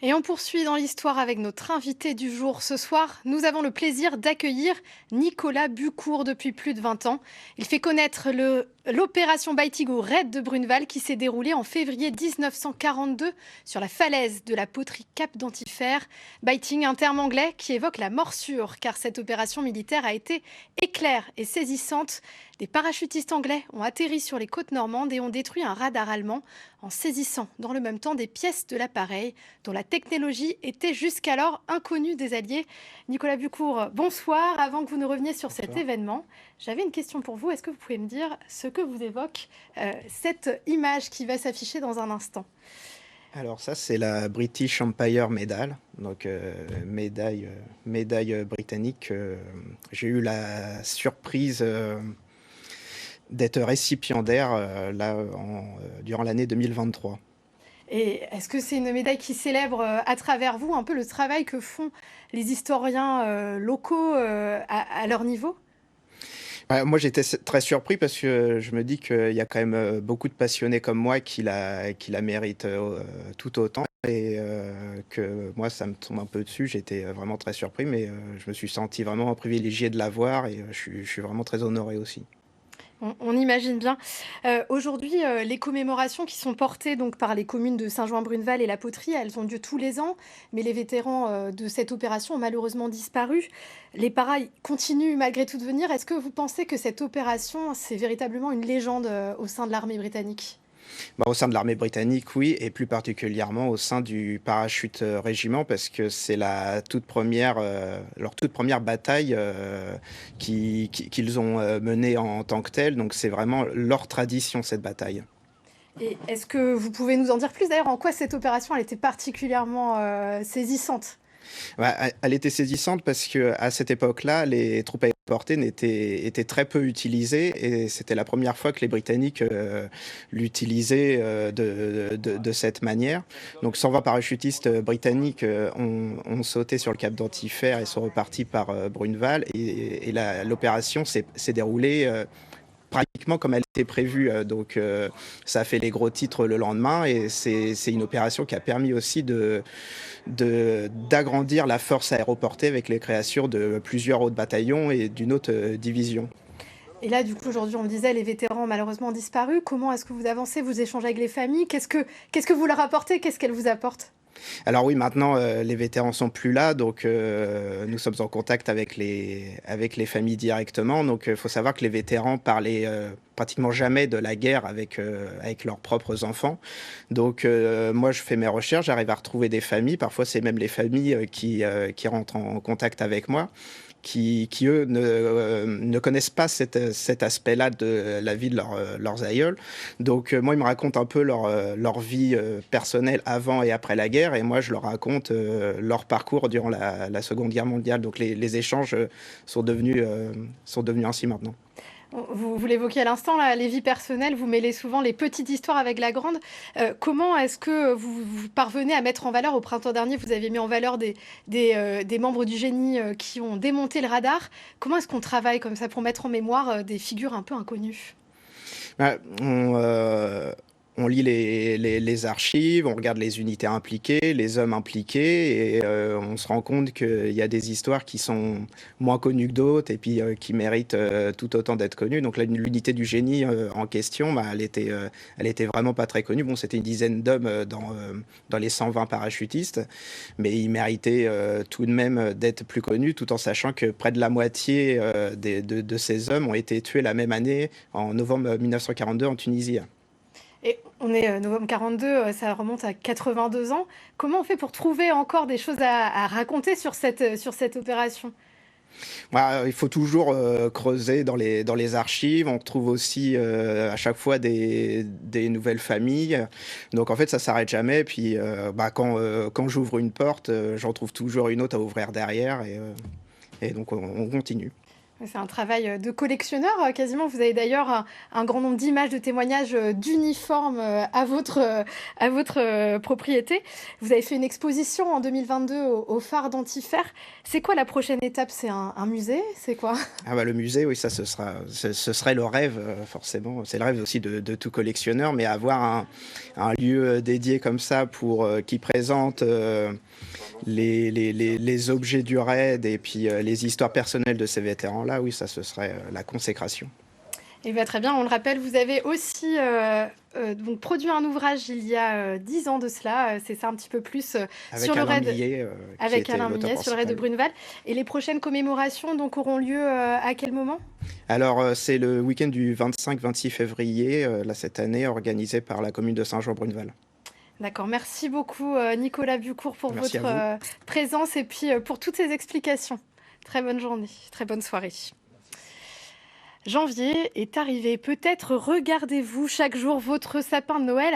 Et on poursuit dans l'histoire avec notre invité du jour. Ce soir, nous avons le plaisir d'accueillir Nicolas Bucourt depuis plus de 20 ans. Il fait connaître l'opération Baitigo Raid de Bruneval qui s'est déroulée en février 1942 sur la falaise de la poterie Cap d'Antifer. Biting, un terme anglais qui évoque la morsure, car cette opération militaire a été éclair et saisissante. Des parachutistes anglais ont atterri sur les côtes normandes et ont détruit un radar allemand en saisissant dans le même temps des pièces de l'appareil dont la technologie était jusqu'alors inconnue des Alliés. Nicolas Bucourt, bonsoir. Avant que vous ne reveniez sur cet Bonsoir. événement, j'avais une question pour vous. Est-ce que vous pouvez me dire ce que vous évoque cette image qui va s'afficher dans un instant? Alors ça, c'est la British Empire Medal, donc médaille britannique. J'ai eu la surprise d'être récipiendaire durant l'année 2023. Et est-ce que c'est une médaille qui célèbre à travers vous un peu le travail que font les historiens locaux à leur niveau? Ouais, moi, j'étais très surpris parce que je me dis qu'il y a quand même beaucoup de passionnés comme moi qui la méritent tout autant. Et que moi, ça me tombe un peu dessus. J'étais vraiment très surpris, mais je me suis senti vraiment privilégié de l'avoir et je suis vraiment très honoré aussi. On imagine bien. Aujourd'hui, les commémorations qui sont portées donc par les communes de Saint-Jouin-Bruneval et La Poterie, elles ont lieu tous les ans, mais les vétérans, de cette opération ont malheureusement disparu. Les paras, ils continuent malgré tout de venir. Est-ce que vous pensez que cette opération, c'est véritablement une légende, au sein de l'armée britannique? Bah, au sein de l'armée britannique, oui, et plus particulièrement au sein du parachute régiment, parce que c'est leur toute première bataille qu'ils ont menée en tant que telle. Donc c'est vraiment leur tradition, cette bataille. Et est-ce que vous pouvez nous en dire plus d'ailleurs en quoi cette opération, elle était particulièrement, saisissante? Ouais, elle était saisissante parce que à cette époque-là, les troupes aéroportées étaient très peu utilisées et c'était la première fois que les Britanniques l'utilisaient de cette manière. Donc 120 parachutistes britanniques ont sauté sur le cap d'Antifer et sont repartis par Bruneval et l'opération s'est déroulée pratiquement comme elle était prévue. Donc ça a fait les gros titres le lendemain et c'est une opération qui a permis aussi d'agrandir la force aéroportée avec les créations de plusieurs autres bataillons et d'une autre division. Et là, du coup, aujourd'hui, on le disait, les vétérans ont malheureusement disparu. Comment est-ce que vous avancez? Vous échangez avec les familles? Qu'est-ce que vous leur apportez? Qu'est-ce qu'elles vous apportent? Alors oui, maintenant, les vétérans sont plus là, donc nous sommes en contact avec les familles directement. Donc il faut savoir que les vétérans parlaient pratiquement jamais de la guerre avec leurs propres enfants. Donc moi, je fais mes recherches, j'arrive à retrouver des familles. Parfois, c'est même les familles qui rentrent en contact avec moi. Qui eux, ne connaissent pas cet aspect-là de la vie de leurs aïeuls. Donc, moi, ils me racontent un peu leur vie personnelle avant et après la guerre, et moi, je leur raconte leur parcours durant la Seconde Guerre mondiale. Donc, les échanges sont devenus ainsi maintenant. Vous l'évoquiez à l'instant, là, les vies personnelles, vous mêlez souvent les petites histoires avec la grande. Comment est-ce que vous parvenez à mettre en valeur, au printemps dernier, vous avez mis en valeur des membres du génie qui ont démonté le radar. Comment est-ce qu'on travaille comme ça pour mettre en mémoire des figures un peu inconnues? Ouais, on lit les archives, on regarde les unités impliquées, les hommes impliqués, et on se rend compte qu'il y a des histoires qui sont moins connues que d'autres et puis qui méritent tout autant d'être connues. Donc là, l'unité du génie en question, bah, elle était vraiment pas très connue. Bon, c'était une dizaine d'hommes dans les 120 parachutistes, mais ils méritaient tout de même d'être plus connus, tout en sachant que près de la moitié de ces hommes ont été tués la même année, en novembre 1942, en Tunisie. Et on est novembre 42, ça remonte à 82 ans. Comment on fait pour trouver encore des choses à raconter sur cette opération? Bah, il faut toujours creuser dans les archives. On retrouve aussi à chaque fois des nouvelles familles. Donc en fait, ça s'arrête jamais. Puis bah, quand j'ouvre une porte, j'en trouve toujours une autre à ouvrir derrière. Et donc on continue. C'est un travail de collectionneur quasiment. Vous avez d'ailleurs un grand nombre d'images, de témoignages, d'uniformes à votre propriété. Vous avez fait une exposition en 2022 au phare d'Antifer. C'est quoi la prochaine étape? C'est un musée? C'est quoi? Ah bah, le musée, oui, ça, ce serait le rêve, forcément. C'est le rêve aussi de tout collectionneur, mais avoir un lieu dédié comme ça qui présente les objets du raid et puis les histoires personnelles de ces vétérans-là, oui, ça, ce serait la consécration. Eh bien, très bien, on le rappelle, vous avez aussi donc produit un ouvrage il y a 10 ans de cela, c'est ça un petit peu plus sur Avec le Alain raid Millet, qui avec était Alain l'auteur Millet sur le raid de principal. Bruneval. Et les prochaines commémorations donc auront lieu à quel moment? Alors, c'est le week-end du 25-26 février, là, cette année, organisé par la commune de Saint-Jean-Bruneval. D'accord, merci beaucoup Nicolas Bucourt pour Merci à votre vous. présence et puis pour toutes ces explications. Très bonne journée, très bonne soirée. Janvier est arrivé. Peut-être regardez-vous chaque jour votre sapin de Noël